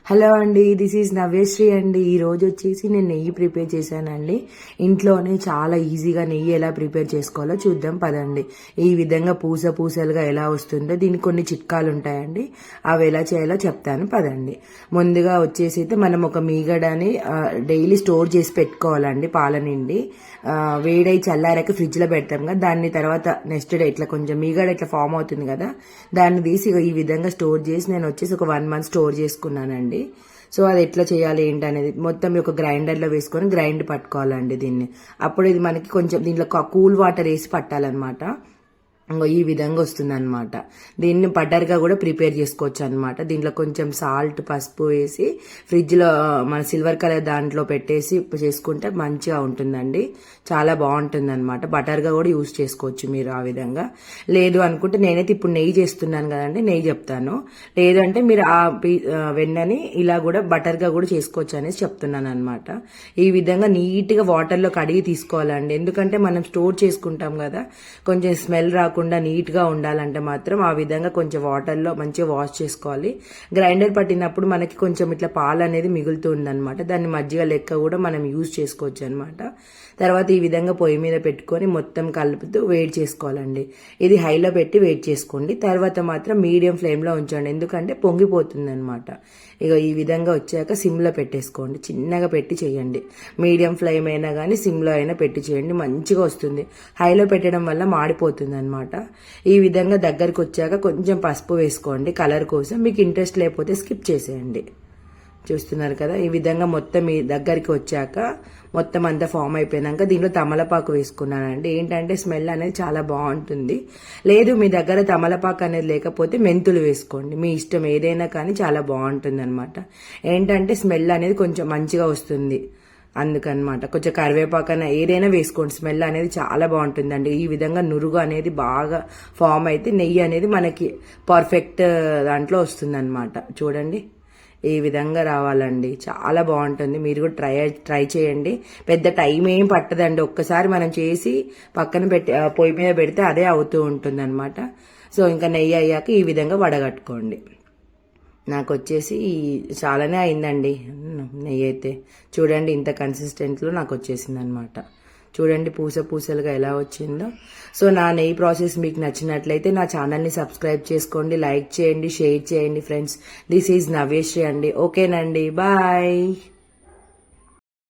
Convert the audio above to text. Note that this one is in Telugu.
హలో అండి, దిస్ ఈజ్ నవ్యశ్రీ అండి. ఈ రోజు వచ్చేసి నేను నెయ్యి ప్రిపేర్ చేశానండి. ఇంట్లోనే చాలా ఈజీగా నెయ్యి ఎలా ప్రిపేర్ చేసుకోవాలో చూద్దాం పదండి. ఈ విధంగా పూసలుగా ఎలా వస్తుందో దీనికి కొన్ని చిట్కాలు ఉంటాయండి. అవి ఎలా చేయాలో చెప్తాను పదండి. ముందుగా వచ్చేసి అయితే మనం ఒక మీగడని డైలీ స్టోర్ చేసి పెట్టుకోవాలండి. పాల నిండి వేడై చల్లారాక ఫ్రిడ్జ్ లో పెడతాం కదా, దాన్ని తర్వాత నెక్స్ట్ డే ఇట్లా కొంచెం మీగడ ఇట్లా ఫామ్ అవుతుంది కదా, దాన్ని తీసి ఈ విధంగా స్టోర్ చేసి నేను వచ్చేసి ఒక 1 month స్టోర్ చేసుకున్నానండి. సో అది ఎట్లా చేయాలి ఏంటి అనేది మొత్తం ఒక గ్రైండర్లో వేసుకొని గ్రైండ్ పట్టుకోవాలండి దీన్ని. అప్పుడు ఇది మనకి కొంచెం దీంట్లో కూల్ వాటర్ వేసి పట్టాలన్నమాట. ఈ విధంగా వస్తుంది అనమాట. దీన్ని బటర్గా కూడా ప్రిపేర్ చేసుకోవచ్చు అనమాట. దీంట్లో కొంచెం సాల్ట్, పసుపు వేసి ఫ్రిడ్జ్లో మన సిల్వర్ కలర్ దాంట్లో పెట్టేసి చేసుకుంటే మంచిగా ఉంటుందండి. చాలా బాగుంటుంది అనమాట. బటర్గా కూడా యూజ్ చేసుకోవచ్చు మీరు ఆ విధంగా. లేదు అనుకుంటే నేనైతే ఇప్పుడు నెయ్యి చేస్తున్నాను కదండి, నెయ్యి చెప్తాను. లేదు అంటే మీరు ఆ వెన్నని ఇలా కూడా బటర్గా కూడా చేసుకోవచ్చు అనేసి చెప్తున్నాను అనమాట. ఈ విధంగా నీట్గా వాటర్లో కడిగి తీసుకోవాలండి. ఎందుకంటే మనం స్టోర్ చేసుకుంటాం కదా, కొంచెం స్మెల్ రాకుండా నీట్ గా ఉండాలంటే మాత్రం ఆ విధంగా కొంచెం వాటర్ లో మంచిగా వాష్ చేసుకోవాలి. గ్రైండర్ పట్టినప్పుడు మనకి కొంచెం ఇట్లా పాలు అనేది మిగులుతుంది అనమాట. దాన్ని మజ్జిగ లెక్క కూడా మనం యూజ్ చేసుకోవచ్చు అనమాట. తర్వాత ఈ విధంగా పొయ్యి మీద పెట్టుకొని మొత్తం కలుపుతూ వేడి చేసుకోవాలండి. ఇది హైలో పెట్టి వేడి చేసుకోండి. తర్వాత మాత్రం మీడియం ఫ్లేమ్ లో ఉంచండి, ఎందుకంటే పొంగిపోతుంది అనమాట. ఇక ఈ విధంగా వచ్చాక సిమ్ లో పెట్టేసుకోండి. చిన్నగా పెట్టి చేయండి. మీడియం ఫ్లేమ్ అయినా కానీ సిమ్ లో అయినా పెట్టి చేయండి, మంచిగా వస్తుంది. హైలో పెట్టడం వల్ల మాడిపోతుంది అనమాట. ఈ విధంగా దగ్గరికి వచ్చాక కొంచెం పసుపు వేసుకోండి కలర్ కోసం. మీకు ఇంట్రెస్ట్ లేకపోతే స్కిప్ చేసేయండి. చూస్తున్నారు కదా, ఈ విధంగా మొత్తం మీ దగ్గరికి వచ్చాక మొత్తం అంతా ఫామ్ అయిపోయినాక దీంట్లో తమలపాకు వేసుకున్నానండి. ఏంటంటే స్మెల్ అనేది చాలా బాగుంటుంది. లేదు మీ దగ్గర తమలపాకు అనేది లేకపోతే మెంతులు వేసుకోండి, మీ ఇష్టం ఏదైనా కానీ చాలా బాగుంటుంది అనమాట. ఏంటంటే స్మెల్ అనేది కొంచెం మంచిగా వస్తుంది అందుకనమాట. కొంచెం కరివేపాకన ఏదైనా వేసుకోండి, స్మెల్ అనేది చాలా బాగుంటుందండి. ఈ విధంగా నురుగు అనేది బాగా ఫామ్ అయితే నెయ్యి అనేది మనకి పర్ఫెక్ట్ దాంట్లో వస్తుంది అనమాట. చూడండి ఈ విధంగా రావాలండి, చాలా బాగుంటుంది. మీరు కూడా ట్రై చేయండి. పెద్ద టైం ఏం పట్టదండి. ఒక్కసారి మనం చేసి పక్కన పెట్టి పొయ్యి మీద పెడితే అదే అవుతూ ఉంటుంది అనమాట. సో ఇంకా నెయ్యి అయ్యాక ఈ విధంగా వడగట్టుకోండి. నాకు వచ్చేసి చాలానే అయిందండి నెయ్యి అయితే. చూడండి ఇంత కన్సిస్టెంట్లో నాకు వచ్చేసింది అనమాట. చూడండి పూసలుగా ఎలా వచ్చిందో. సో నా నెయ్యి ప్రాసెస్ మీకు నచ్చినట్లయితే నా ఛానల్ని సబ్స్క్రైబ్ చేసుకోండి, లైక్ చేయండి, షేర్ చేయండి ఫ్రెండ్స్. దిస్ ఈజ్ నవ్యశ్రీ అండి. ఓకేనండి, బాయ్.